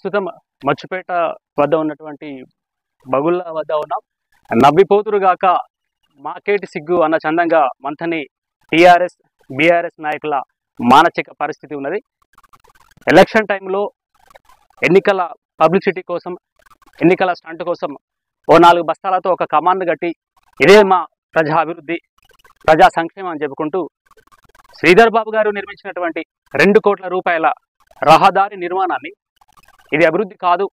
ప్రస్తుతం మచ్చుపేట వద్ద ఉన్నటువంటి బగుళ్ళ వద్ద ఉన్నాం. నవ్విపోతురుగాక మాకేటి సిగ్గు అన్న చందంగా మంథని టీఆర్ఎస్ బీఆర్ఎస్ నాయకుల మానసిక పరిస్థితి ఉన్నది. ఎలక్షన్ టైంలో ఎన్నికల పబ్లిసిటీ కోసం, ఎన్నికల స్టంట్ కోసం ఓ 4 బస్తాలతో ఒక కమాండ్ కట్టి ఇదే మా ప్రజా అభివృద్ధి, ప్రజా సంక్షేమం అని చెప్పుకుంటూ శ్రీధర్ బాబు గారు నిర్మించినటువంటి 2 కోట్ల రూపాయల రహదారి నిర్మాణాన్ని ఇది అభివృద్ధి కాదు,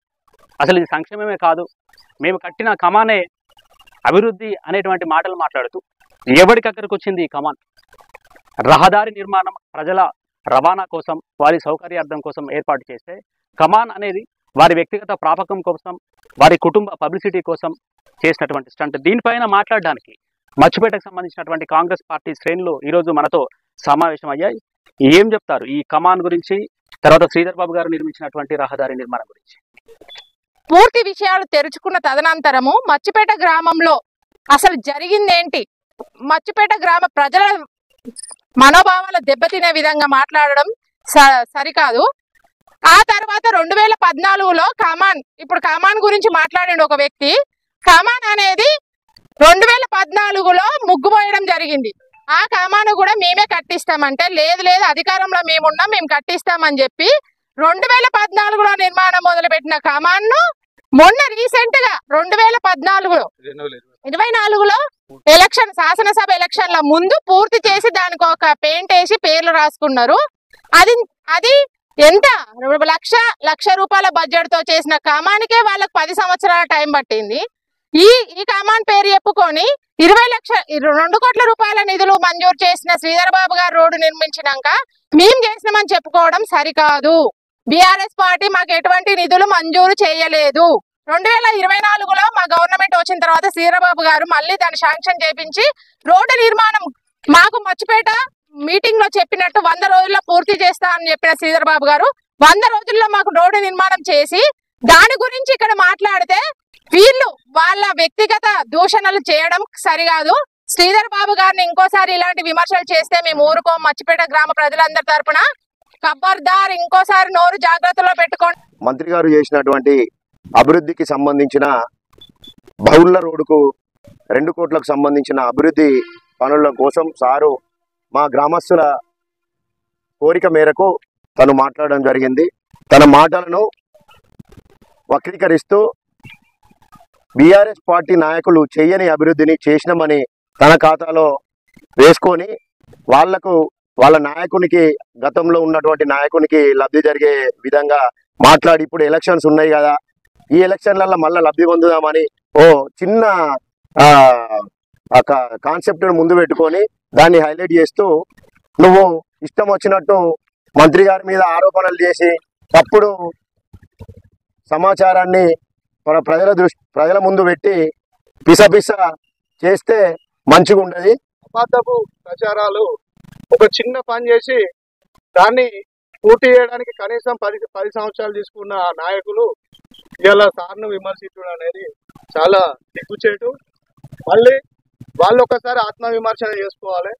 అసలు ఇది సంక్షేమమే కాదు, మేము కట్టిన కమానే అభివృద్ధి అనేటువంటి మాటలు మాట్లాడుతూ ఎవరికక్కడికి వచ్చింది ఈ కమాన్? రహదారి నిర్మాణం ప్రజల రవాణా కోసం, వారి సౌకర్యార్థం కోసం ఏర్పాటు చేస్తే కమాన్ అనేది వారి వ్యక్తిగత ప్రాపకం కోసం, వారి కుటుంబ పబ్లిసిటీ కోసం చేసినటువంటి స్టంట్. దీనిపైన మాట్లాడడానికి మచ్చుపేటకు సంబంధించినటువంటి కాంగ్రెస్ పార్టీ శ్రేణులు ఈరోజు మనతో సమావేశం అయ్యాయి. ఏం చెప్తారు ఈ కమాన్ గురించి, తర్వాత శ్రీధర్ బాబు గారు నిర్మించినటువంటి రహదారి నిర్మాణం గురించి? పూర్తి విషయాలు తెరుచుకున్న తదనంతరము మచ్చుపేట గ్రామంలో అసలు జరిగిందేంటి, మచ్చుపేట గ్రామ ప్రజల మనోభావాలు దెబ్బతినే విధంగా మాట్లాడడం సరికాదు. ఆ తర్వాత 2014లో కమాన్, ఇప్పుడు కమాన్ గురించి మాట్లాడిన ఒక వ్యక్తి, కమాన్ అనేది 2014లో ముగ్గుపోయడం జరిగింది. ఆ కమాను కూడా మేమే కట్టిస్తామంటే లేదు లేదు అధికారంలో మేమున్నాం, మేము కట్టిస్తామని చెప్పి 2014లో నిర్మాణం మొదలుపెట్టిన కమాన్ను మొన్న రీసెంట్ గా 2024లో ఎలక్షన్, శాసనసభ ఎలక్షన్ల ముందు పూర్తి చేసి దానికి ఒక పెయింట్ వేసి పేర్లు రాసుకున్నారు. అది ఎంత లక్ష రూపాయల బడ్జెట్ తో చేసిన కమానికే వాళ్ళకి 10 సంవత్సరాల టైం పట్టింది. ఈ కమాన్ పేరు చెప్పుకొని 2 కోట్ల రూపాయల నిధులు మంజూరు చేసిన శ్రీధర్ బాబు గారు రోడ్డు నిర్మించినాక మేము చేసినామని చెప్పుకోవడం సరికాదు. బీఆర్ఎస్ పార్టీ మాకు ఎటువంటి నిధులు మంజూరు చేయలేదు. 2024లో మా గవర్నమెంట్ వచ్చిన తర్వాత శ్రీధర్ బాబు గారు మళ్ళీ దాన్ని శాంక్షన్ చేపించి రోడ్డు నిర్మాణం మాకు మచ్చుపేట మీటింగ్ లో చెప్పినట్టు 100 రోజుల్లో పూర్తి చేస్తా అని చెప్పిన శ్రీధర్ బాబు గారు 100 రోజుల్లో మాకు రోడ్డు నిర్మాణం చేసి దాని గురించి ఇక్కడ మాట్లాడితే వీళ్ళు వాళ్ళ వ్యక్తిగత దూషణలు చేయడం సరికాదు. శ్రీధర్ బాబు గారిని ఇంకోసారి ఇలాంటి విమర్శలు చేస్తే మేము ఊరుకోం. మచ్చుపేట గ్రామ ప్రజలందరి తరపున ఖబర్దార్, ఇంకోసారి నోరు జాగ్రత్తలో పెట్టుకోండి. మంత్రి గారు చేసినటువంటి అభివృద్ధికి సంబంధించిన బౌళ్ళ రోడ్డుకు 2 కోట్లకు సంబంధించిన అభివృద్ధి పనుల కోసం సారు మా గ్రామస్తుల కోరిక మేరకు తను మాట్లాడడం జరిగింది. తన మాటలను వక్రీకరిస్తూ బీఆర్ఎస్ పార్టీ నాయకులు చేయని అభివృద్ధిని చేసినామని తన ఖాతాలో వేసుకొని వాళ్ళ నాయకునికి, గతంలో ఉన్నటువంటి నాయకునికి లబ్ధి జరిగే విధంగా మాట్లాడి ఇప్పుడు ఎలక్షన్స్ ఉన్నాయి కదా, ఈ ఎలక్షన్లలో మళ్ళీ లబ్ధి పొందుదామని ఓ చిన్న కాన్సెప్ట్ను ముందు పెట్టుకొని దాన్ని హైలైట్ చేస్తూ నువ్వు ఇష్టం వచ్చినట్టు మంత్రి గారి మీద ఆరోపణలు చేసి తప్పుడు సమాచారాన్ని ప్రజల ముందు పెట్టి పిస చేస్తే మంచిగా ఉండదు. అబద్ధపు ప్రచారాలు ఒక చిన్న పని చేసి దాన్ని పూర్తి చేయడానికి కనీసం 10 సంవత్సరాలు తీసుకున్న ఆ నాయకులు ఇలా సార్ను విమర్శించడం అనేది చాలా దిగ్గుచేటు. మళ్ళీ వాళ్ళు ఒకసారి ఆత్మవిమర్శన చేసుకోవాలి.